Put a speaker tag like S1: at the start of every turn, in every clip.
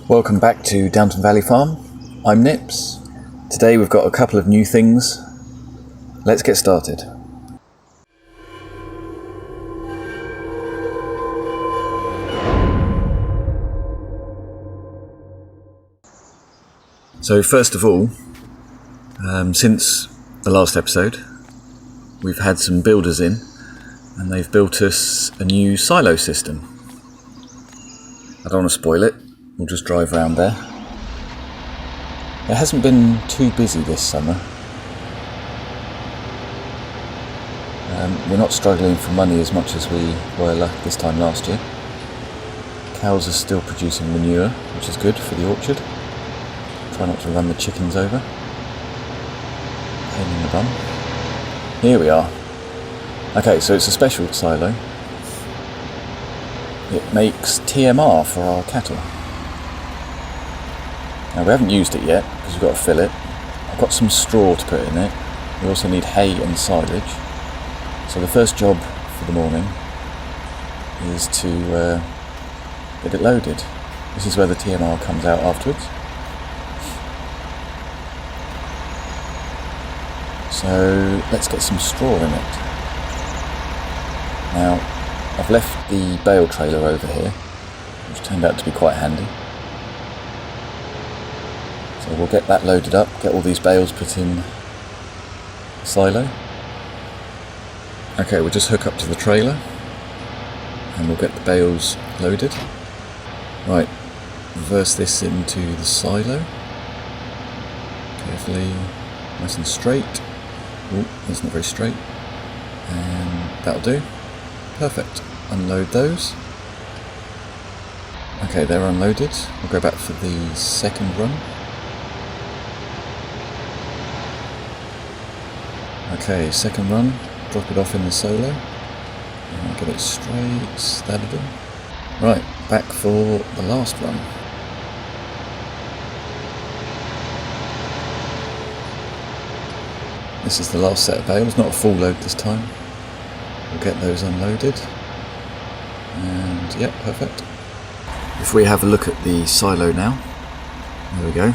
S1: Welcome back to Downton Valley Farm. I'm Nips. Today we've got a couple of new things. Let's get started. So first of all, since the last episode, we've had some builders in and they've built us a new silo system. I don't want to spoil it, we'll just drive around there. It hasn't been too busy this summer. We're not struggling for money as much as we were this time last year. Cows are still producing manure, which is good for the orchard. Try not to run the chickens over. Pain in the bum. Here we are. Okay, so it's a special silo. It makes TMR for our cattle. Now we haven't used it yet because we've got to fill it. I've got some straw to put in it. We also need hay and silage. So the first job for the morning is to get it loaded. This is where the TMR comes out afterwards. So let's get some straw in it. Now I've left the bale trailer over here, which turned out to be quite handy. So we'll get that loaded up, get all these bales put in the silo. Okay, we'll just hook up to the trailer and we'll get the bales loaded. Right, reverse this into the silo. Carefully, nice and straight. Oh, that's not very straight. And that'll do. Perfect. Unload those. Okay, they're unloaded. We'll go back for the second run. Okay, second run. Drop it off in the solo. And get it straight. That'll do. Right, back for the last run. This is the last set of bales, not a full load this time. We'll get those unloaded. And yep, perfect. If we have a look at the silo now, there we go.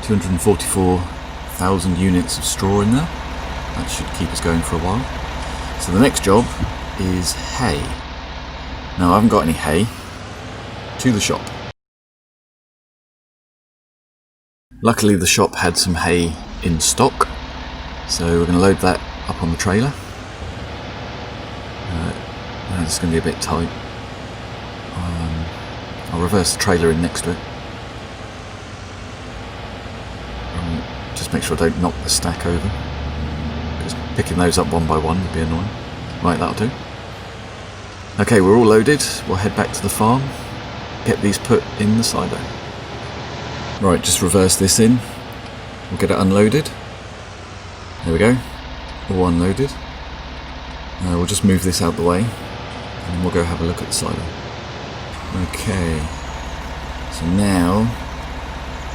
S1: 244,000 units of straw in there. That should keep us going for a while. So the next job is hay. Now I haven't got any hay. To the shop. Luckily the shop had some hay in stock. So we're going to load that up on the trailer. It's going to be a bit tight. I'll reverse the trailer in next to it. Just make sure I don't knock the stack over. Because picking those up one by one would be annoying. Right, that'll do. Okay, we're all loaded. We'll head back to the farm. Get these put in the silo. Right, just reverse this in. We'll get it unloaded. There we go, all unloaded. We'll just move this out the way and then we'll go have a look at the silo. Okay, so now,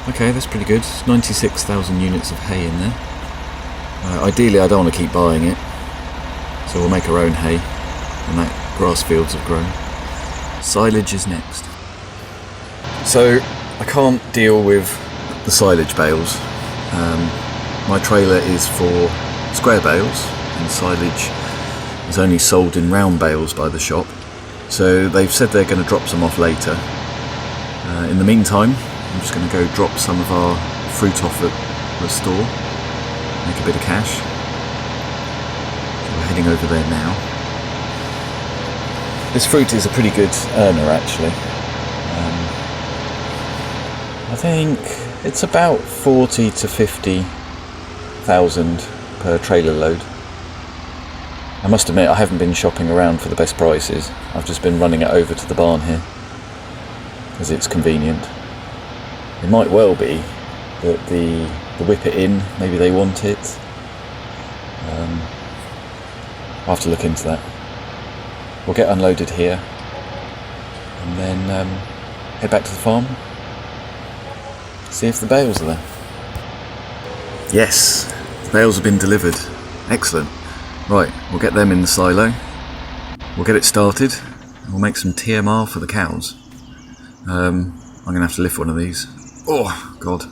S1: okay, that's pretty good. 96,000 units of hay in there. Ideally I don't want to keep buying it, so we'll make our own hay when that grass fields have grown. Silage is next. So I can't deal with the silage bales. My trailer is for square bales and silage is only sold in round bales by the shop. So they've said they're going to drop some off later. In the meantime, I'm just going to go drop some of our fruit off at the store, make a bit of cash. So we're heading over there now. This fruit is a pretty good earner actually. I think it's about 40 to 50,000 per trailer load. I must admit I haven't been shopping around for the best prices. I've just been running it over to the barn here because it's convenient. It might well be that the whip it in, maybe they want it. I'll have to look into that. We'll get unloaded here and then head back to the farm, see if the bales are there. Yes, the bales have been delivered. Excellent. Right, we'll get them in the silo. We'll get it started and we'll make some TMR for the cows. I'm going to have to lift one of these. Oh, God.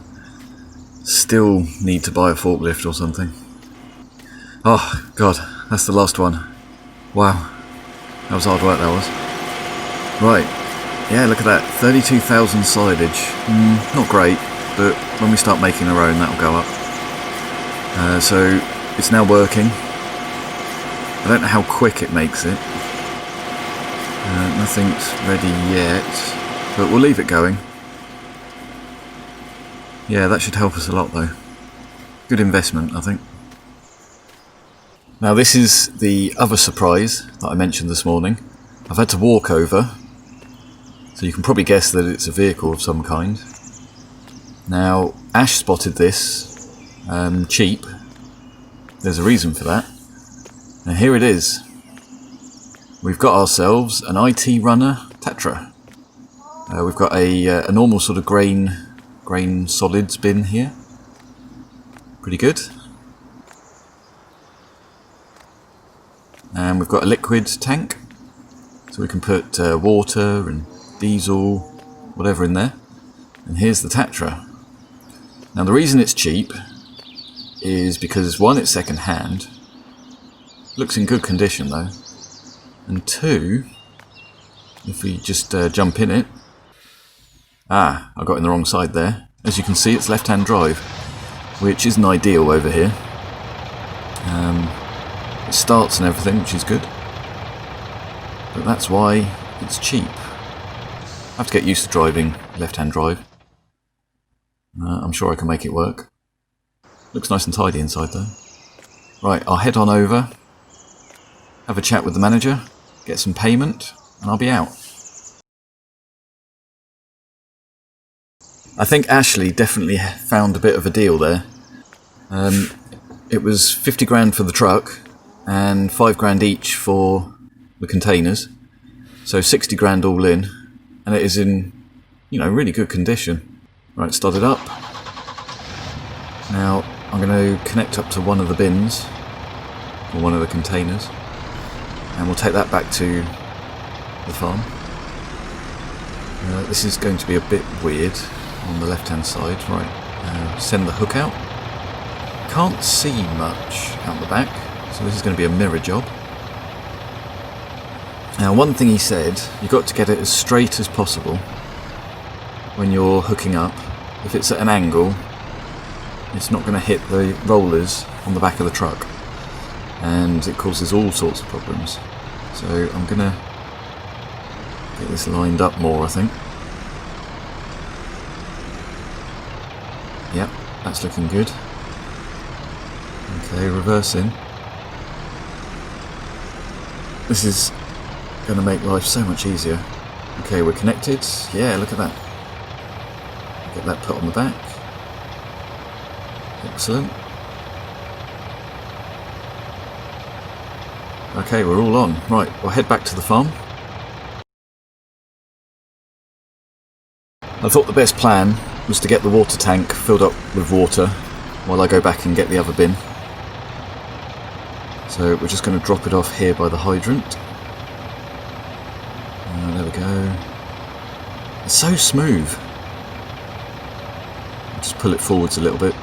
S1: Still need to buy a forklift or something. Oh, God. That's the last one. Wow. That was hard work, that was. Right. Yeah, look at that. 32,000 silage. Not great, but when we start making our own, that'll go up. So it's now working. I don't know how quick it makes it. Nothing's ready yet, but we'll leave it going. Yeah, that should help us a lot though. Good investment, I think. Now this is the other surprise that I mentioned this morning. I've had to walk over, so you can probably guess that it's a vehicle of some kind. Now, Ash spotted this cheap. There's a reason for that. And here it is. We've got ourselves an IT runner Tetra. We've got a normal sort of grain solids bin here. Pretty good. And we've got a liquid tank, so we can put water and diesel, whatever in there. And here's the Tetra. Now the reason it's cheap is because one, it's second hand. Looks in good condition though. And two, if we just jump in it. I got in the wrong side there. As you can see, it's left-hand drive, which isn't ideal over here. It starts and everything, which is good. But that's why it's cheap. I have to get used to driving left-hand drive. I'm sure I can make it work. Looks nice and tidy inside though. Right, I'll head on over, have a chat with the manager, get some payment, and I'll be out. I think Ashley definitely found a bit of a deal there. It was 50 grand for the truck and 5 grand each for the containers. So 60 grand all in, and it is in, really good condition. Right, start it up. Now I'm going to connect up to one of the bins, or one of the containers, and we'll take that back to the farm. This is going to be a bit weird on the left hand side. Right, send the hook out. Can't see much out the back, so this is going to be a mirror job. Now one thing he said, you've got to get it as straight as possible when you're hooking up. If it's at an angle, it's not going to hit the rollers on the back of the truck, and it causes all sorts of problems. So I'm going to get this lined up more, I think. Yep, that's looking good. Okay, reverse in. This is going to make life so much easier. Okay, we're connected. Yeah, look at that. Get that put on the back. Excellent. Okay, we're all on. Right, we'll head back to the farm. I thought the best plan was to get the water tank filled up with water while I go back and get the other bin. So we're just going to drop it off here by the hydrant. There we go. It's so smooth. Just pull it forwards a little bit,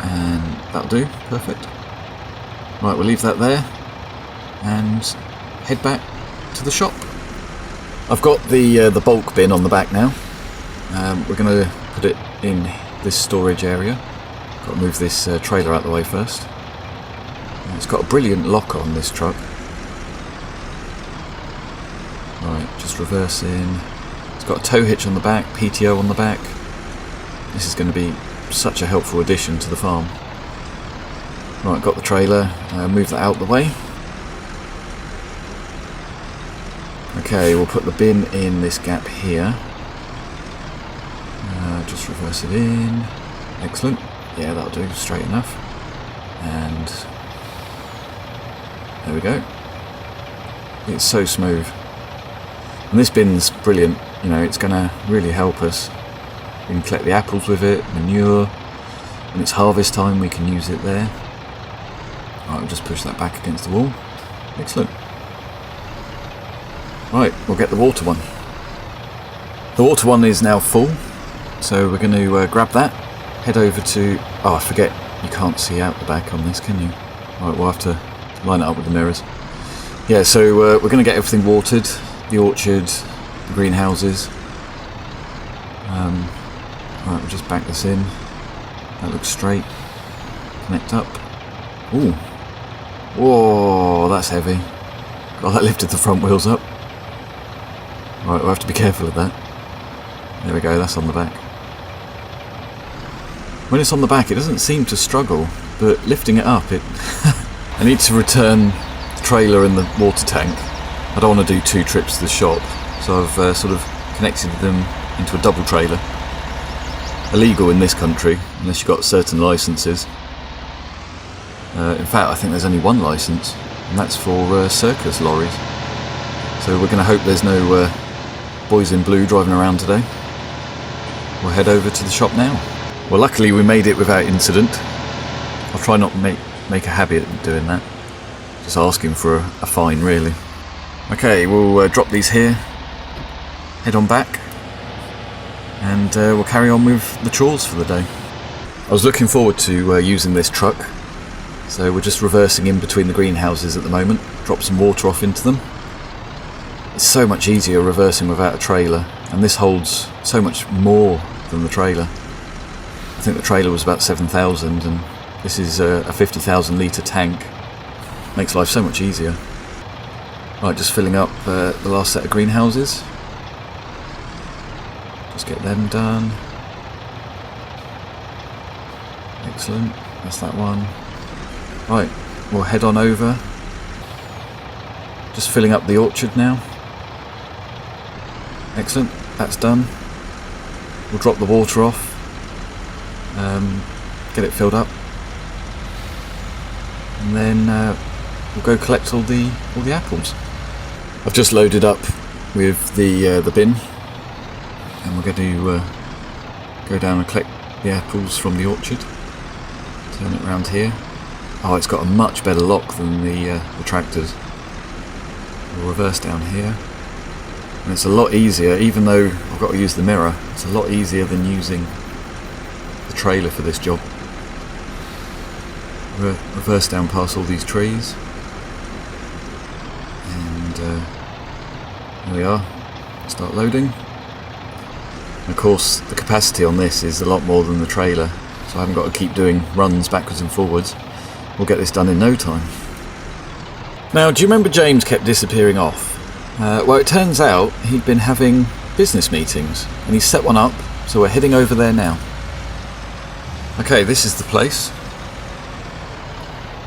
S1: and that'll do. Perfect. Right, we'll leave that there and head back to the shop. I've got the bulk bin on the back now. We're going to put it in this storage area. Got to move this trailer out the way first. It's got a brilliant lock on this truck. Right, just reverse in. It's got a tow hitch on the back, PTO on the back. This is going to be such a helpful addition to the farm. Right, got the trailer, move that out the way. Okay, we'll put the bin in this gap here. Just reverse it in. Excellent. Yeah, that'll do, straight enough. And there we go. It's so smooth. And this bin's brilliant, it's going to really help us. We can collect the apples with it, manure. When it's harvest time, we can use it there. Right, we'll just push that back against the wall. Excellent. Right, we'll get the water one. The water one is now full, so we're going to grab that, head over to... Oh, I forget, you can't see out the back on this, can you? Right, we'll have to line it up with the mirrors. Yeah, so we're going to get everything watered, the orchard, the greenhouses. Right, we'll just back this in. That looks straight. Connect up. Ooh. Whoa, that's heavy. God, that lifted the front wheels up. Right, we'll have to be careful of that. There we go, that's on the back. When it's on the back, it doesn't seem to struggle, but lifting it up, I need to return the trailer and the water tank. I don't want to do 2 trips to the shop, so I've sort of connected them into a double trailer. Illegal in this country, unless you've got certain licences. In fact, I think there's only one licence, and that's for circus lorries. So we're going to hope there's no boys in blue driving around today. We'll head over to the shop now. Well, luckily we made it without incident. I'll try not to make a habit of doing that. Just asking for a fine, really. Okay, we'll drop these here, head on back, and we'll carry on with the chores for the day. I was looking forward to using this truck, so we're just reversing in between the greenhouses at the moment, drop some water off into them. It's so much easier reversing without a trailer, and this holds so much more than the trailer. I think the trailer was about 7,000, and this is a 50,000 litre tank. Makes life so much easier. Right, just filling up the last set of greenhouses. Just get them done. Excellent, that's that one. Right, we'll head on over. Just filling up the orchard now. Excellent, that's done. We'll drop the water off, get it filled up, and then we'll go collect all the apples. I've just loaded up with the bin, and we're going to go down and collect the apples from the orchard. Turn it around here. Oh, it's got a much better lock than the tractors. We'll reverse down here. And it's a lot easier, even though I've got to use the mirror, it's a lot easier than using the trailer for this job. Reverse down past all these trees. And there we are. Start loading. And of course, the capacity on this is a lot more than the trailer, so I haven't got to keep doing runs backwards and forwards. We'll get this done in no time. Now, do you remember James kept disappearing off? Well, it turns out he'd been having business meetings, and he's set one up, so we're heading over there now. Okay, this is the place.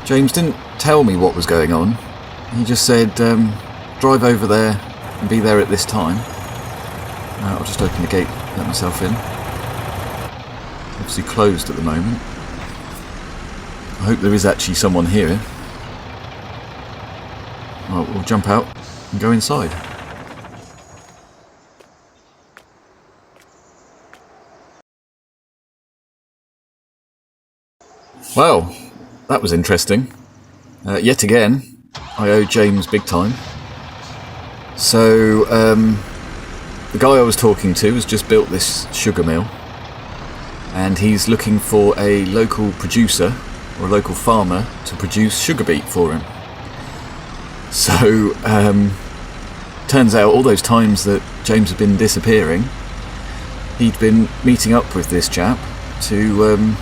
S1: James didn't tell me what was going on. He just said, drive over there and be there at this time. I'll just open the gate, let myself in. Obviously closed at the moment. I hope there is actually someone here. Well, we'll jump out and go inside. Well, that was interesting. Yet again, I owe James big time. So, the guy I was talking to has just built this sugar mill, and he's looking for a local producer or a local farmer to produce sugar beet for him. So, turns out all those times that James had been disappearing, he'd been meeting up with this chap to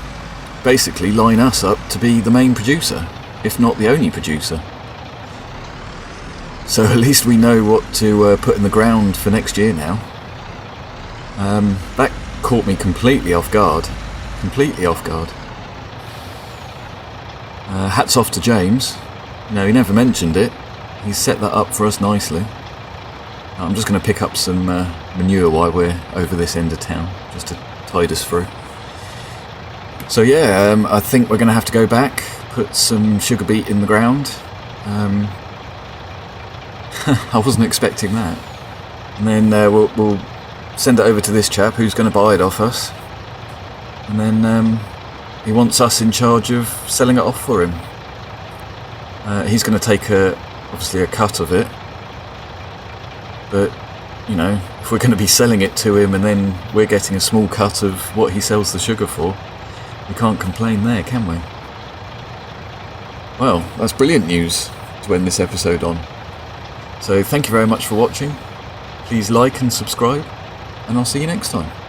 S1: basically line us up to be the main producer, if not the only producer. So at least we know what to put in the ground for next year now. That caught me completely off guard. Completely off guard. Hats off to James. You know, he never mentioned it. He's set that up for us nicely. I'm just going to pick up some manure while we're over this end of town, just to tide us through. So yeah, I think we're going to have to go back, put some sugar beet in the ground. I wasn't expecting that. And then we'll send it over to this chap who's going to buy it off us. And then he wants us in charge of selling it off for him. He's going to take obviously a cut of it. But you know, if we're going to be selling it to him and then we're getting a small cut of what he sells the sugar for, we can't complain there, can we? Well, that's brilliant news to end this episode on. So thank you very much for watching. Please like and subscribe, and I'll see you next time.